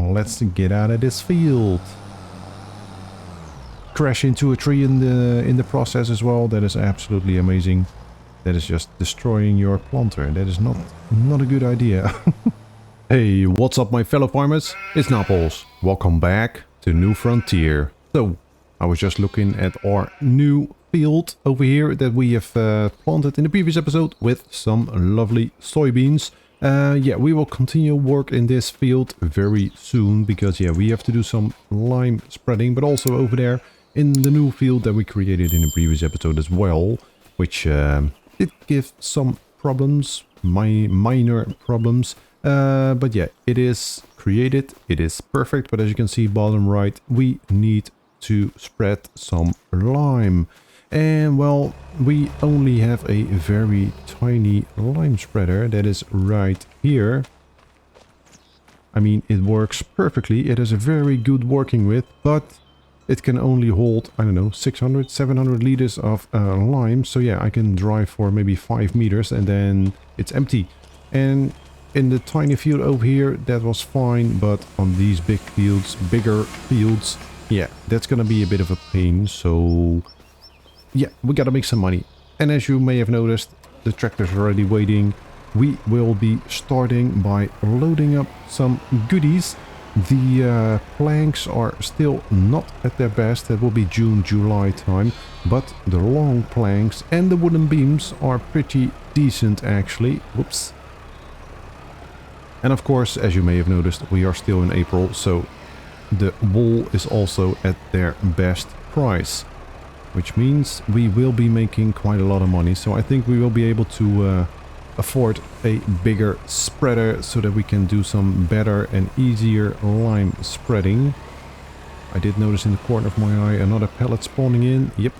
let's get out of this field. Crash into a tree in the process as well. That is absolutely amazing. That is just destroying your planter. That is not a good idea. Hey, what's up my fellow farmers? It's Naples. Welcome back to New Frontier. So, I was just looking at our new field over here that we have planted in the previous episode with some lovely soybeans. Yeah, we will continue work in this field very soon because yeah, we have to do some lime spreading, but also over there in the new field that we created in the previous episode as well, which did give some problems, minor problems. But yeah, it is created, it is perfect, but as you can see bottom right, we need to spread some lime. And well, we only have a very tiny lime spreader that is right here. I mean, it works perfectly, it is a very good working with, but it can only hold, I don't know, 600, 700 liters of lime. So yeah, I can drive for maybe 5 meters and then it's empty. And in the tiny field over here, that was fine, but on these big fields, bigger fields, yeah, that's gonna be a bit of a pain. So yeah, we gotta make some money. And as you may have noticed, the tractor's already waiting. We will be starting by loading up some goodies. The planks are still not at their best. That will be June, July time. But the long planks and the wooden beams are pretty decent actually. Whoops. And of course, as you may have noticed, we are still in April, so the wool is also at their best price. Which means we will be making quite a lot of money. So I think we will be able to afford a bigger spreader so that we can do some better and easier lime spreading. I did notice in the corner of my eye another pallet spawning in. Yep,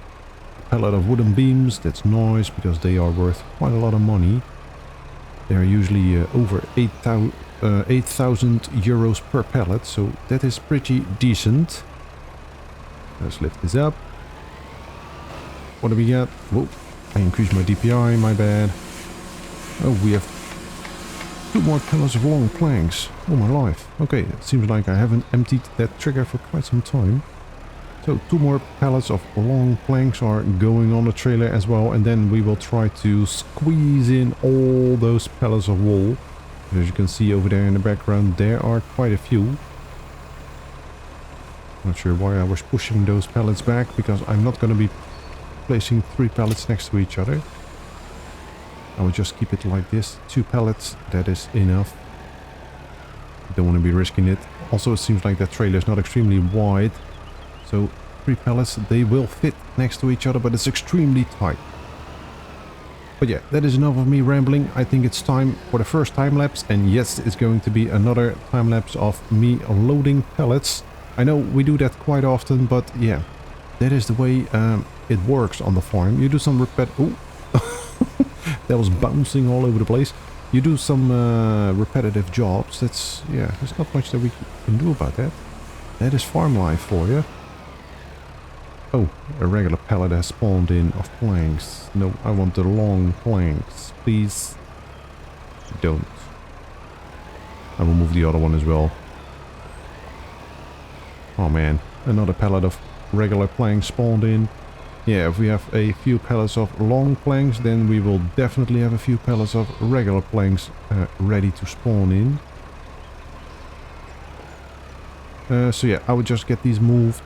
a pallet of wooden beams. That's nice because they are worth quite a lot of money. They are usually over 8,000 euros per pallet, so that is pretty decent. Let's lift this up. What do we get? Whoa, I increased my DPI, my bad. Oh, we have 2 more pallets of long planks. Oh my life. Okay, it seems like I haven't emptied that trigger for quite some time. So 2 more pallets of long planks are going on the trailer as well, and then we will try to squeeze in all those pallets of wool. As you can see over there in the background, there are quite a few. Not sure why I was pushing those pallets back, because I'm not going to be placing 3 pallets next to each other. I will just keep it like this. 2 pallets, that is enough. Don't want to be risking it. Also, it seems like that trailer is not extremely wide. So 3 pallets, they will fit next to each other, but it's extremely tight. But yeah, that is enough of me rambling. I think it's time for the first time-lapse. And yes, it's going to be another time-lapse of me loading pallets. I know we do that quite often, but yeah, that is the way it works on the farm. You do some Oh, that was bouncing all over the place. You do some repetitive jobs. That's, yeah, there's not much that we can do about that. That is farm life for you. Oh, a regular pallet has spawned in of planks. No, I want the long planks. Please. Don't. I will move the other one as well. Oh man, another pallet of regular planks spawned in. Yeah, if we have a few pallets of long planks, then we will definitely have a few pallets of regular planks ready to spawn in. So yeah, I would just get these moved.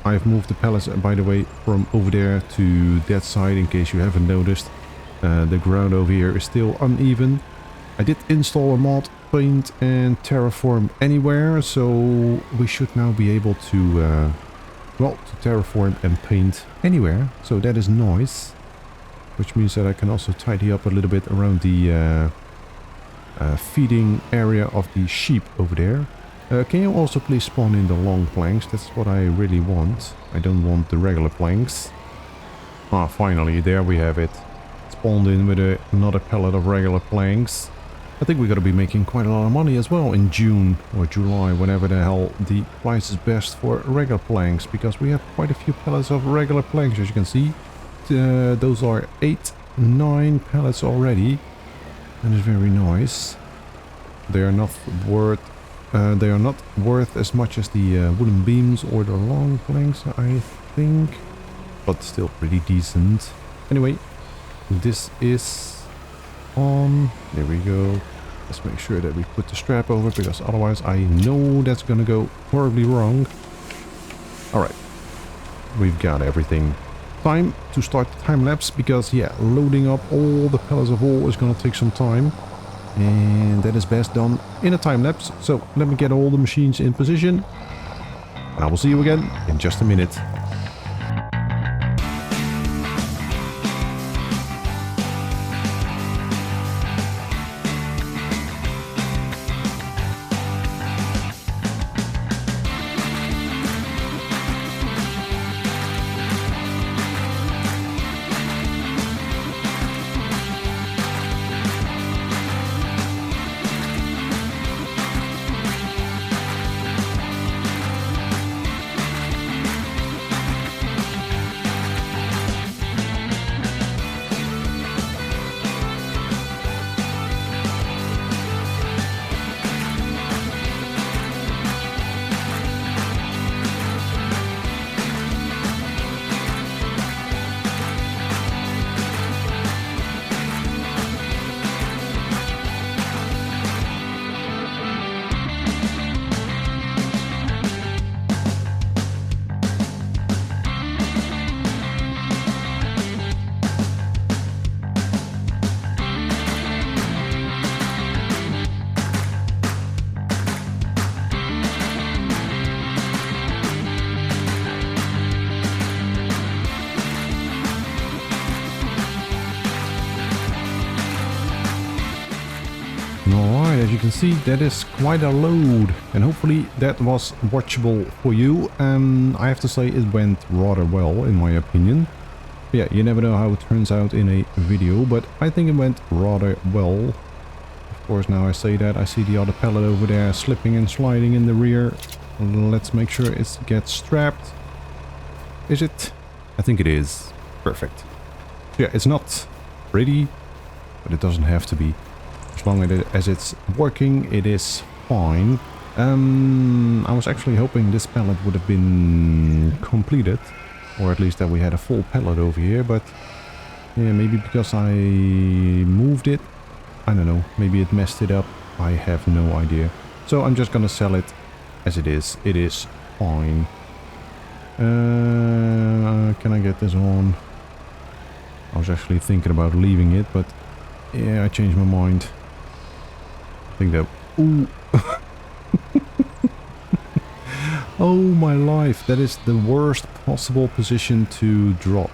I've moved the pallets, by the way, from over there to that side, in case you haven't noticed. The ground over here is still uneven. I did install a mod, paint and terraform anywhere, so we should now be able to, well, to terraform and paint anywhere. So that is nice. Which means that I can also tidy up a little bit around the feeding area of the sheep over there. Can you also please spawn in the long planks? That's what I really want. I don't want the regular planks. Ah, finally, there we have it. Spawned in with another pallet of regular planks. I think we're going to be making quite a lot of money as well in June or July, whenever the hell the price is best for regular planks. Because we have quite a few pallets of regular planks, as you can see. Those are 8, 9 pallets already. That is very nice. They are not worth They are not worth as much as the wooden beams or the long planks, I think. But still pretty decent. Anyway, this is on. There we go. Let's make sure that we put the strap over, because otherwise I know that's gonna go horribly wrong. Alright. We've got everything. Time to start the time lapse, because yeah, loading up all the pellets of wool is gonna take some time. And that is best done in a time lapse. So let me get all the machines in position. And I will see you again in just a minute. Alright, as you can see, that is quite a load, and hopefully that was watchable for you. I have to say it went rather well, in my opinion. Yeah, you never know how it turns out in a video, but I think it went rather well. Of course, now I say that, I see the other pallet over there slipping and sliding in the rear. Let's make sure it gets strapped. Is it? I think it is. Perfect. Yeah, it's not pretty, but it doesn't have to be. As long as it's working, it is fine. I was actually hoping this pallet would have been completed, or at least that we had a full pallet over here, but yeah, maybe because I moved it, I don't know, maybe it messed it up, I have no idea. So I'm just gonna sell it as it is. It is fine. Can I get this on? I was actually thinking about leaving it, but yeah, I changed my mind. I think that... Ooh! Oh my life, that is the worst possible position to drop.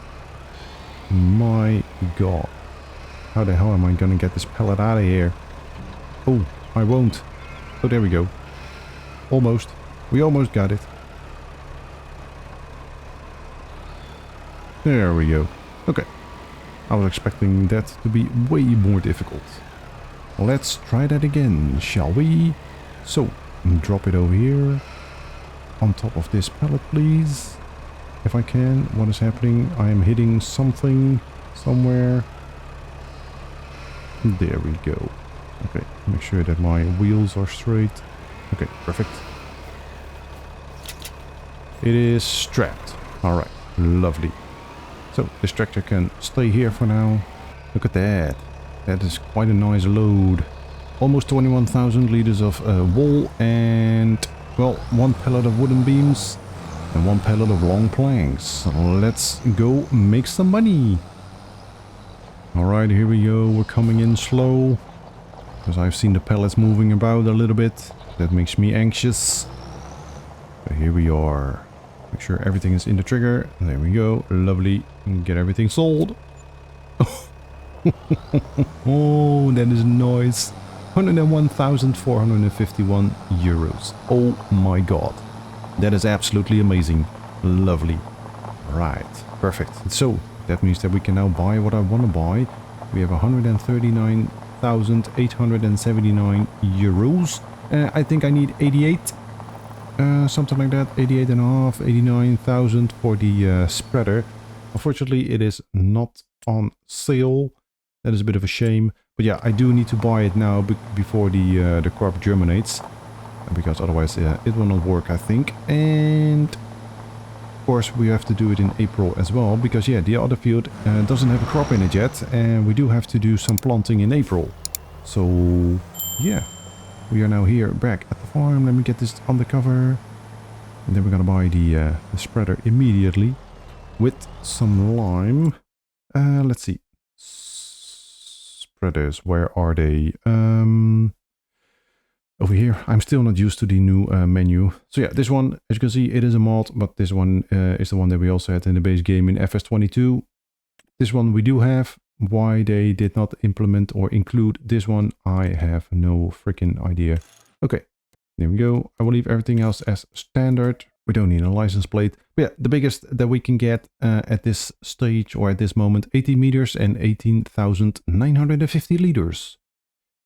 My god. How the hell am I gonna get this pallet out of here? Oh, I won't. Oh, there we go. Almost. We almost got it. There we go. Okay. I was expecting that to be way more difficult. Let's try that again, shall we? So, drop it over here. On top of this pallet, please. If I can. What is happening? I am hitting something somewhere. There we go. Okay, make sure that my wheels are straight. Okay, perfect. It is strapped. Alright, lovely. So, this tractor can stay here for now. Look at that. That is quite a nice load. Almost 21,000 liters of wool and, well, one pallet of wooden beams and one pallet of long planks. Let's go make some money. Alright, here we go. We're coming in slow, because I've seen the pallets moving about a little bit. That makes me anxious. But here we are. Make sure everything is in the trigger. There we go. Lovely. Get everything sold. Oh, that is nice. 101,451 euros. Oh my god. That is absolutely amazing. Lovely. Right. Perfect. So, that means that we can now buy what I want to buy. We have 139,879 euros. I think I need 88. Something like that. 88 and a half, 89,000 for the spreader. Unfortunately, it is not on sale. That is a bit of a shame. But yeah, I do need to buy it now before the crop germinates. because otherwise it will not work, I think. And of course we have to do it in April as well, because yeah, the other field doesn't have a crop in it yet, and we do have to do some planting in April. So yeah, we are now here back at the farm. Let me get this undercover, and then we're gonna buy the spreader immediately with some lime. Let's see, spreaders, where are they? Over here. I'm still not used to the new menu. So yeah, this one, as you can see, it is a mod, but this one is the one that we also had in the base game in FS22. This one we do have. Why they did not implement or include this one, I have no freaking idea. Okay, there we go. I will leave everything else as standard. We don't need a license plate. But yeah, the biggest that we can get at this stage or at this moment, 18 meters and 18,950 liters.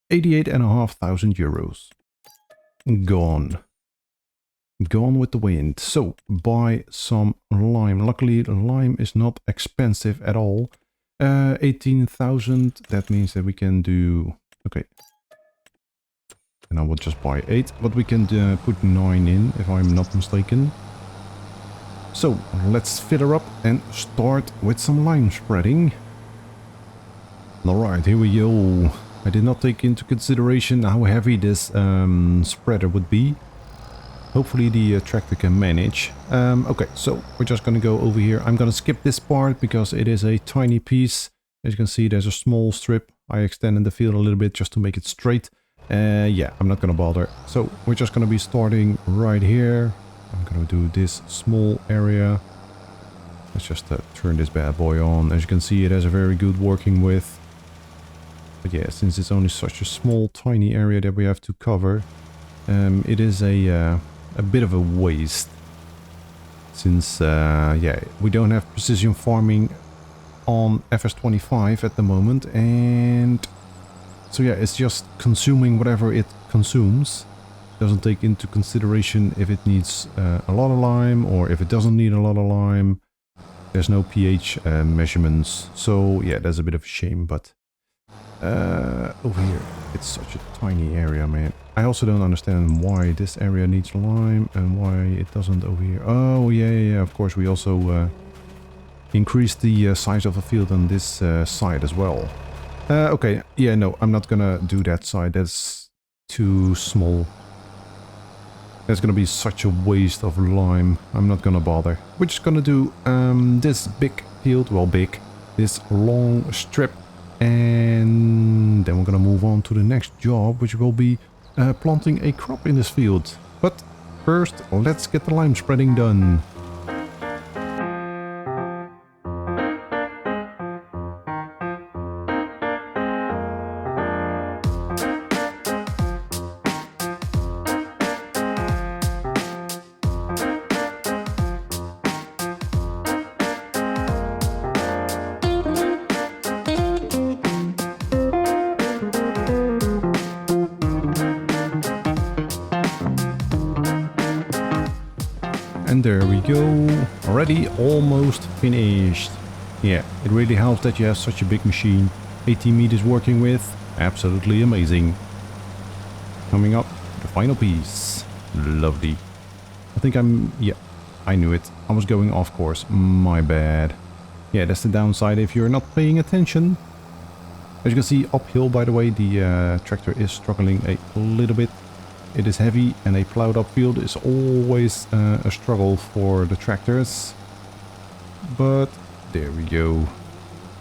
88,500 euros. Gone. Gone with the wind. So, buy some lime. Luckily, lime is not expensive at all. 18,000. That means that we can do... Okay. And I will just buy 8. But we can put 9 in, if I'm not mistaken. So, let's fill her up and start with some lime spreading. Alright, here we go. I did not take into consideration how heavy this spreader would be. Hopefully the tractor can manage. Okay, so we're just going to go over here. I'm going to skip this part because it is a tiny piece. As you can see, there's a small strip. I extended the field a little bit just to make it straight. Yeah, I'm not going to bother. So we're just going to be starting right here. I'm going to do this small area. Let's just turn this bad boy on. As you can see, it has a very good working width. But yeah, since it's only such a small, tiny area that we have to cover, it is a bit of a waste. Since, yeah, we don't have precision farming on FS25 at the moment, and so yeah, it's just consuming whatever it consumes. Doesn't take into consideration if it needs a lot of lime or if it doesn't need a lot of lime. There's no pH measurements, so yeah, that's a bit of a shame, but over here, it's such a tiny area, man. I also don't understand why this area needs lime and why it doesn't over here. Oh, yeah, of course, we also increased the size of the field on this side as well. Okay, yeah, no, I'm not gonna do that side. That's too small. That's gonna be such a waste of lime. I'm not gonna bother. We're just gonna do this big field, well, big, this long strip. And then we're gonna move on to the next job, which will be planting a crop in this field. But first, let's get the lime spreading done. And there we go, already almost finished. Yeah, it really helps that you have such a big machine. 18 meters working with, absolutely amazing. Coming up, the final piece. Lovely. I think yeah, I knew it. I was going off course, my bad. Yeah, that's the downside if you're not paying attention. As you can see, uphill, by the way, the tractor is struggling a little bit. It is heavy, and a plowed up field is always a struggle for the tractors. But there we go.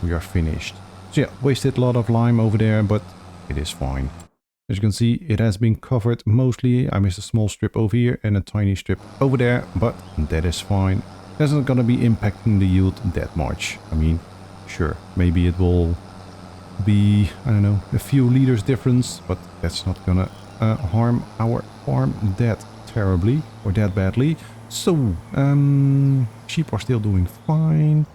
We are finished. So yeah, wasted a lot of lime over there, but it is fine. As you can see, it has been covered mostly. I missed a small strip over here and a tiny strip over there, but that is fine. That's not going to be impacting the yield that much. I mean, sure, maybe it will be, I don't know, a few liters difference, but that's not gonna harm our farm that terribly or that badly. So, sheep are still doing fine.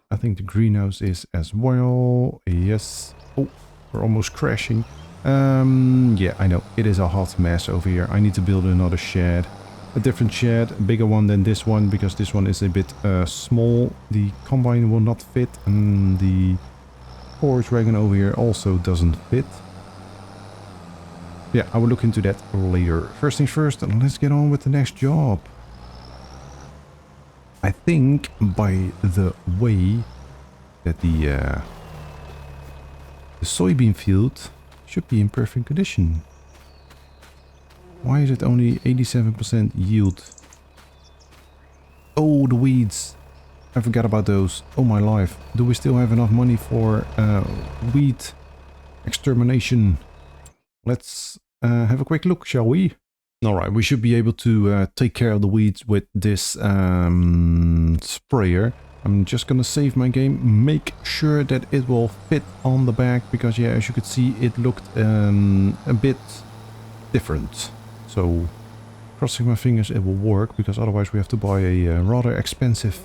I think the greenhouse is as well. Yes. Oh, we're almost crashing. Yeah, I know. It is a hot mess over here. I need to build another shed. A different shed, a bigger one than this one, because this one is a bit small. The combine will not fit, and the forage wagon over here also doesn't fit. Yeah, I will look into that later. First things first, let's get on with the next job. I think by the way that the soybean field should be in perfect condition. Why is it only 87% yield? Oh, the weeds. I forgot about those. Oh my life. Do we still have enough money for weed extermination? Let's have a quick look, shall we? Alright, we should be able to take care of the weeds with this sprayer. I'm just gonna save my game, make sure that it will fit on the back, because yeah, as you could see, it looked a bit different. So, crossing my fingers it will work, because otherwise we have to buy a rather expensive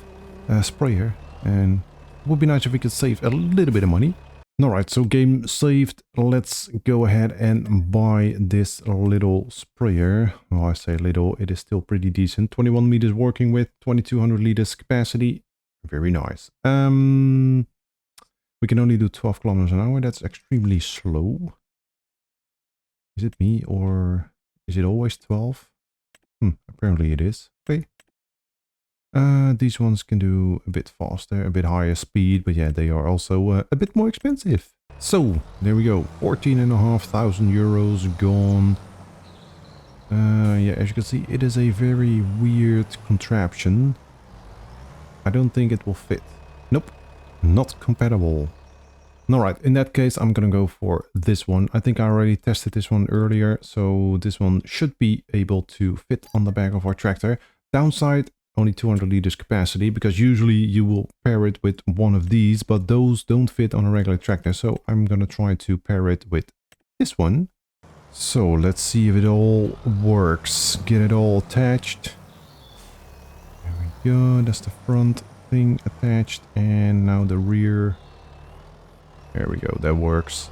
sprayer, and it would be nice if we could save a little bit of money. Alright, so game saved. Let's go ahead and buy this little sprayer. Well, I say little, it is still pretty decent. 21 meters working with, 2200 liters capacity. Very nice. We can only do 12 kilometers an hour. That's extremely slow. Is it me, or is it always 12? Apparently it is. Okay. These ones can do a bit faster, a bit higher speed, but yeah, they are also a bit more expensive. So, there we go. 14,500 euros gone. Yeah, as you can see, it is a very weird contraption. I don't think it will fit. Nope, not compatible. Alright, in that case, I'm gonna go for this one. I think I already tested this one earlier, so this one should be able to fit on the back of our tractor. Downside, only 200 liters capacity, because usually you will pair it with one of these, but those don't fit on a regular tractor, so I'm gonna try to pair it with this one. So let's see if it all works. Get it all attached. There we go, that's the front thing attached, and now the rear. There we go, that works.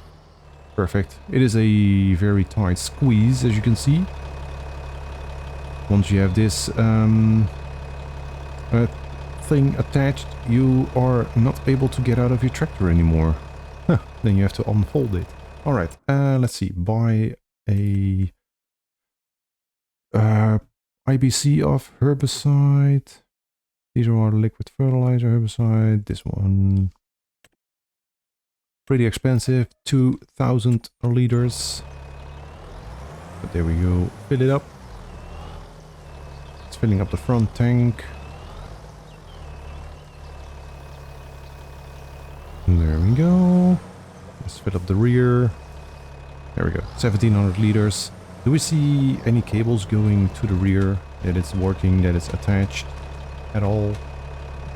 Perfect. It is a very tight squeeze, as you can see. Once you have this thing attached, you are not able to get out of your tractor anymore. Then you have to unfold it. Alright, let's see. Buy a IBC of herbicide. These are our liquid fertilizer herbicide. This one, pretty expensive, 2,000 liters. But there we go. Fill it up. It's filling up the front tank. There we go. Let's fill up the rear. There we go. 1,700 liters. Do we see any cables going to the rear? That it's working, that it's attached at all?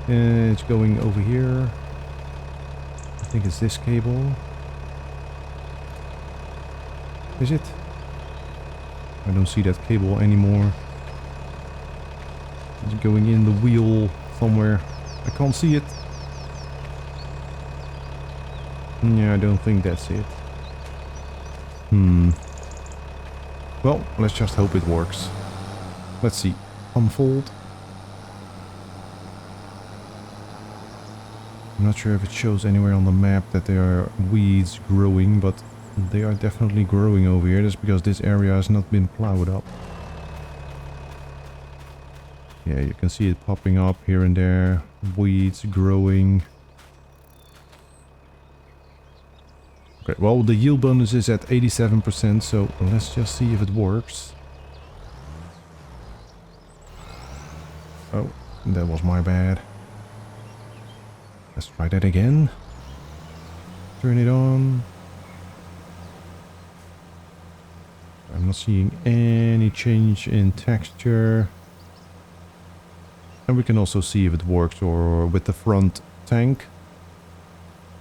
It's going over here. I think it's this cable. Is it? I don't see that cable anymore. It's going in the wheel somewhere. I can't see it. Yeah, I don't think that's it. Well, let's just hope it works. Let's see. Unfold. I'm not sure if it shows anywhere on the map that there are weeds growing, but they are definitely growing over here. That's because this area has not been plowed up. Yeah, you can see it popping up here and there. Weeds growing. Okay, well, the yield bonus is at 87%, so let's just see if it works. Oh, that was my bad. Let's try that again. Turn it on. I'm not seeing any change in texture. And we can also see if it works or with the front tank.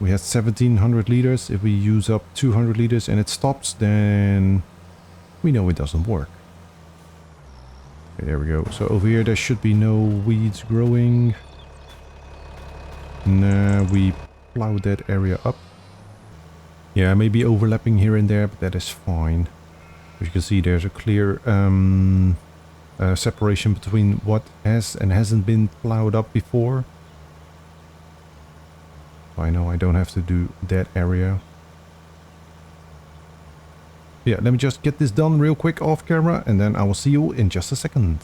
We had 1,700 liters. If we use up 200 liters and it stops, then we know it doesn't work. Okay, there we go. So over here there should be no weeds growing. Nah, we plowed that area up. Yeah, maybe overlapping here and there, but that is fine. As you can see, there's a clear separation between what has and hasn't been plowed up before. I know I don't have to do that area. Yeah, let me just get this done real quick off camera and then I will see you in just a second.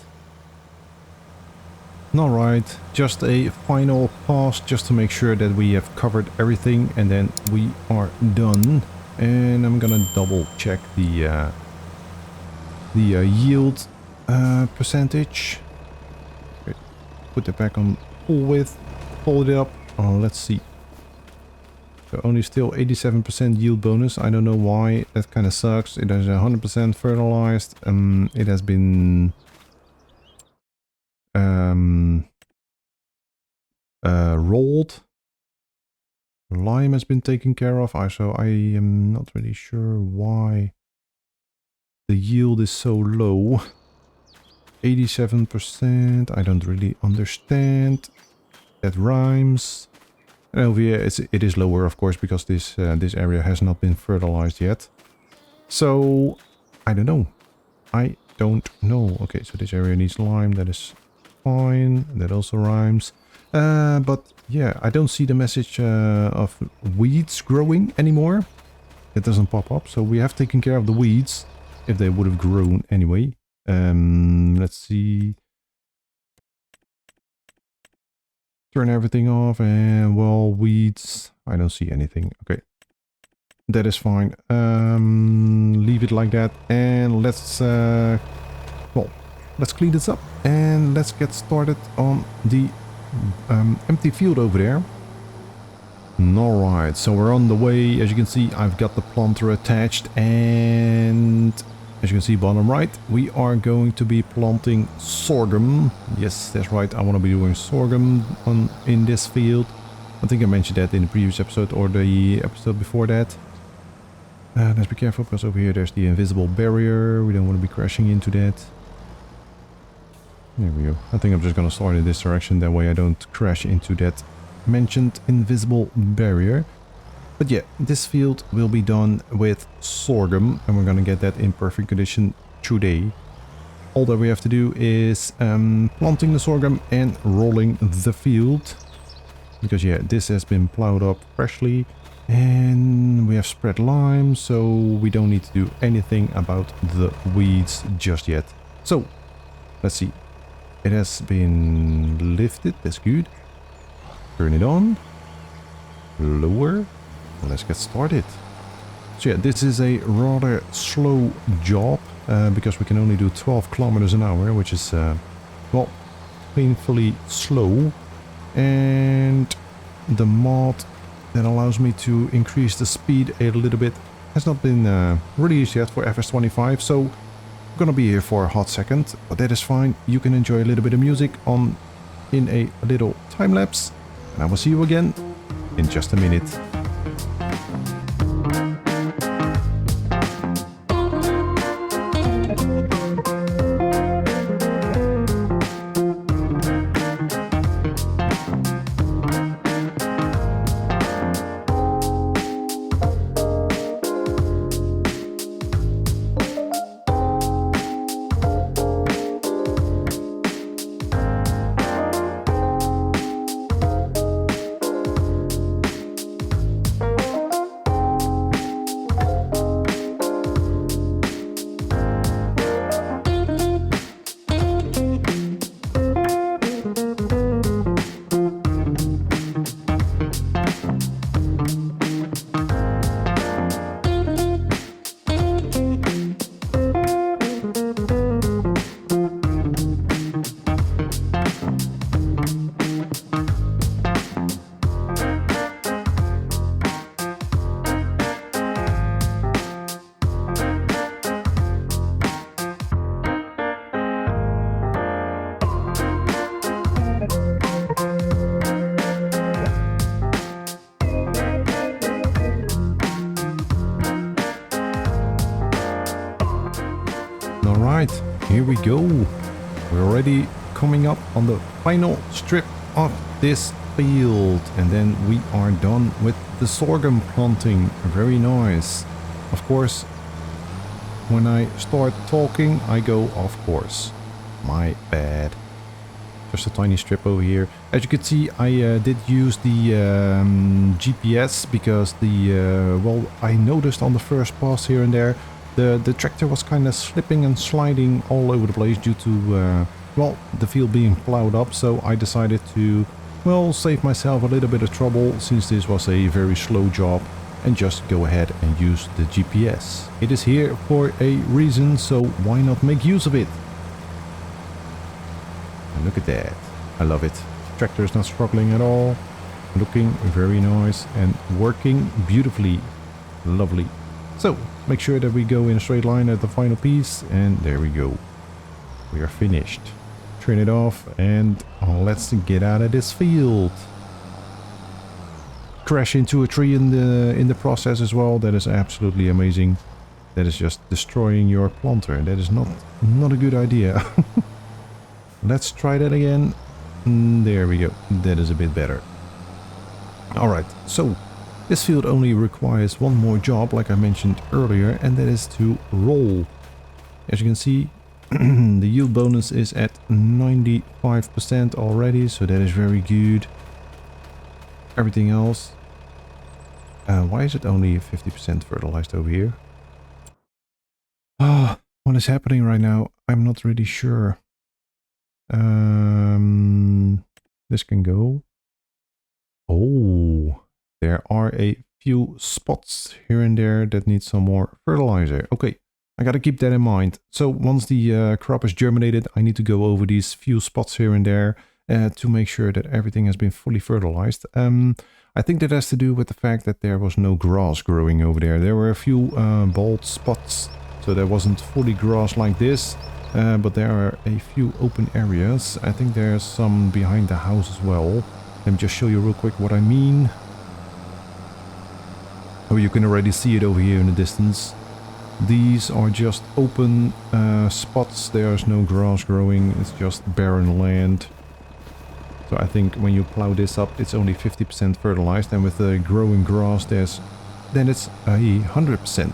Alright, just a final pass just to make sure that we have covered everything and then we are done. And I'm gonna double check the yield percentage. Okay, put it back on full width, hold it up. Let's see. So only still 87% yield bonus. I don't know why. That kind of sucks. It is 100% fertilized. It has been rolled. Lime has been taken care of. So I am not really sure why the yield is so low. 87%. I don't really understand. That rhymes. And over here it is lower, of course, because this area has not been fertilized yet. So I don't know. I don't know. Okay, so this area needs lime. That is fine. That also rhymes. But yeah, I don't see the message of weeds growing anymore. It doesn't pop up. So we have taken care of the weeds if they would have grown anyway. Let's see. Turn everything off and, well, weeds. I don't see anything. Okay. That is fine. Leave it like that. And let's, let's clean this up. And let's get started on the empty field over there. Alright, so we're on the way. As you can see, I've got the planter attached. And as you can see, bottom right, we are going to be planting sorghum. Yes, that's right. I want to be doing sorghum in this field. I think I mentioned that in the previous episode or the episode before that. Let's be careful because over here there's the invisible barrier. We don't want to be crashing into that. There we go. I think I'm just going to start in this direction. That way I don't crash into that mentioned invisible barrier. But yeah, this field will be done with sorghum and we're going to get that in perfect condition today. All that we have to do is planting the sorghum and rolling the field. Because yeah, this has been plowed up freshly and we have spread lime, so we don't need to do anything about the weeds just yet. So, let's see. It has been lifted, that's good. Turn it on. Lower. Let's get started. So yeah, this is a rather slow job because we can only do 12 kilometers an hour, which is, well, painfully slow. And the mod that allows me to increase the speed a little bit has not been released yet for FS25, so I'm gonna be here for a hot second, but that is fine. You can enjoy a little bit of music in a little time lapse, and I will see you again in just a minute. Alright, here we go. We're already coming up on the final strip of this field. And then we are done with the sorghum planting. Very nice. Of course, when I start talking, I go, of course. My bad. Just a tiny strip over here. As you can see, I did use the GPS because the, well, I noticed on the first pass here and there The tractor was kind of slipping and sliding all over the place due to, well, the field being plowed up. So I decided to, well, save myself a little bit of trouble since this was a very slow job and just go ahead and use the GPS. It is here for a reason, so why not make use of it? And look at that. I love it. Tractor is not struggling at all. Looking very nice and working beautifully. Lovely. So, make sure that we go in a straight line at the final piece, and there we go. We are finished. Turn it off and let's get out of this field. Crash into a tree in the process as well. That is absolutely amazing. That is just destroying your planter. That is not a good idea. Let's try that again. There we go. That is a bit better. Alright, so this field only requires one more job, like I mentioned earlier, and that is to roll. As you can see, the yield bonus is at 95% already, so that is very good. Everything else... why is it only 50% fertilized over here? Ah, what is happening right now? I'm not really sure. This can go. Oh, there are a few spots here and there that need some more fertilizer. Okay, I gotta keep that in mind. So once the crop is germinated, I need to go over these few spots here and there to make sure that everything has been fully fertilized. I think that has to do with the fact that there was no grass growing over there. There were a few bald spots, so there wasn't fully grass like this. But there are a few open areas. I think there's some behind the house as well. Let me just show you real quick what I mean. Oh, you can already see it over here in the distance. These are just open spots. There's no grass growing. It's just barren land. So I think when you plow this up, it's only 50% fertilized. And with the growing grass, then it's 100%.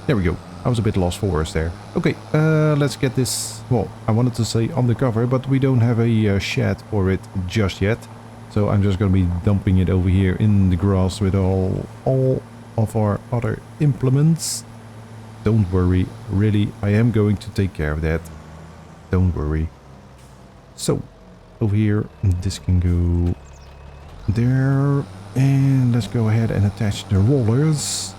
There we go. I was a bit lost for words there. Okay, let's get this... Well, I wanted to say undercover, but we don't have a shed for it just yet. So I'm just going to be dumping it over here in the grass with all of our other implements. Don't worry, really, I am going to take care of that. Don't worry. So, over here, this can go there. And let's go ahead and attach the rollers.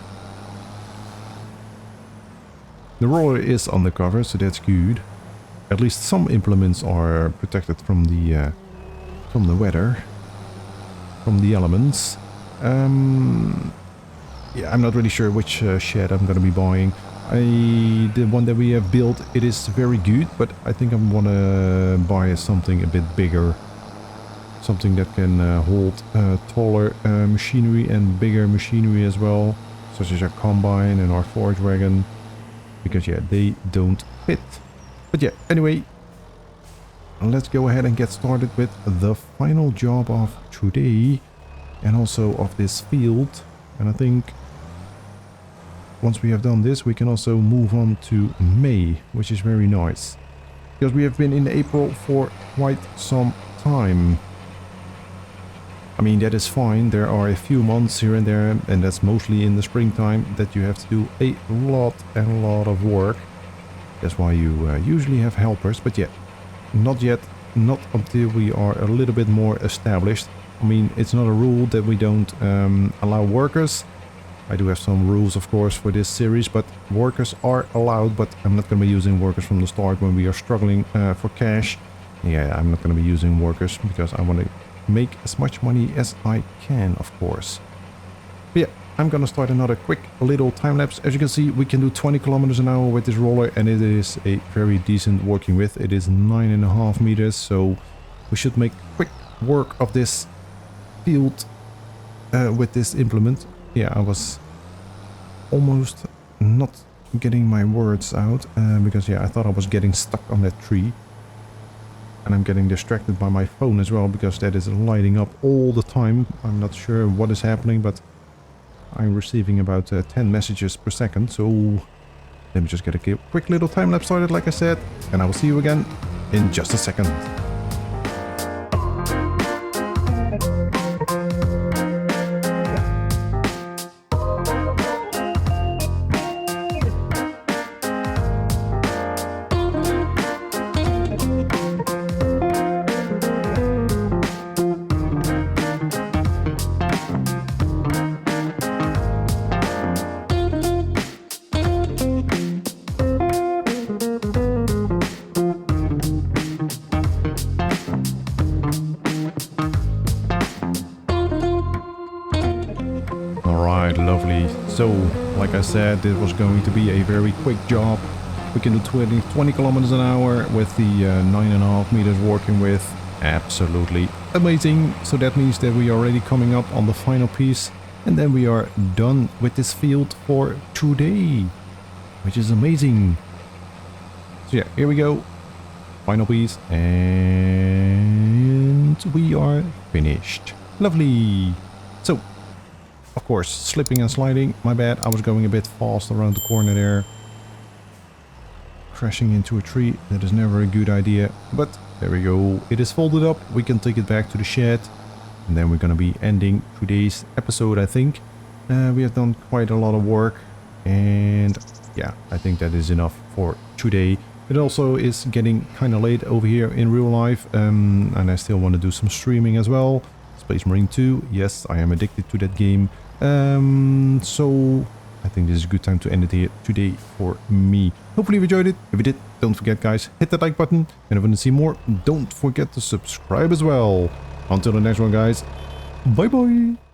The roller is undercover, so that's good. At least some implements are protected from the weather, from the elements. Yeah, I'm not really sure which shed I'm gonna be buying. The one that we have built, it is very good, but I think I'm gonna buy something a bit bigger. Something that can hold taller machinery and bigger machinery as well, such as our combine and our forage wagon. Because yeah, they don't fit. But yeah, anyway, let's go ahead and get started with the final job of today and also of this field. And I think once we have done this, we can also move on to May, which is very nice. Because we have been in April for quite some time. I mean, that is fine. There are a few months here and there, and that's mostly in the springtime, that you have to do a lot of work. That's why you usually have helpers, but yeah, not yet. Not until we are a little bit more established. I mean, it's not a rule that we don't allow workers. I do have some rules, of course, for this series, but workers are allowed, but I'm not going to be using workers from the start when we are struggling for cash. Yeah, I'm not going to be using workers because I want to make as much money as I can, of course. But yeah, I'm gonna start another quick little time lapse. As you can see, we can do 20 kilometers an hour with this roller, and it is a very decent working width. It is 9.5 meters, so we should make quick work of this field with this implement. Yeah, I was almost not getting my words out because yeah, I thought I was getting stuck on that tree. And I'm getting distracted by my phone as well, because that is lighting up all the time. I'm not sure what is happening, but I'm receiving about 10 messages per second. So let me just get a quick little time lapse started, like I said. And I will see you again in just a second. So, like I said, it was going to be a very quick job. We can do 20 kilometers an hour with the 9.5 meters working with. Absolutely amazing. So that means that we are already coming up on the final piece. And then we are done with this field for today. Which is amazing. So yeah, here we go. Final piece. And we are finished. Lovely. So, of course, slipping and sliding. My bad, I was going a bit fast around the corner there. Crashing into a tree. That is never a good idea. But there we go. It is folded up. We can take it back to the shed. And then we're going to be ending today's episode, I think. We have done quite a lot of work. And yeah, I think that is enough for today. It also is getting kind of late over here in real life. And I still want to do some streaming as well. Space Marine 2. Yes, I am addicted to that game. So I think this is a good time to end it here today for me. Hopefully you enjoyed it. If you did, don't forget, guys, hit that like button. And if you want to see more, don't forget to subscribe as well. Until the next one, guys. Bye bye.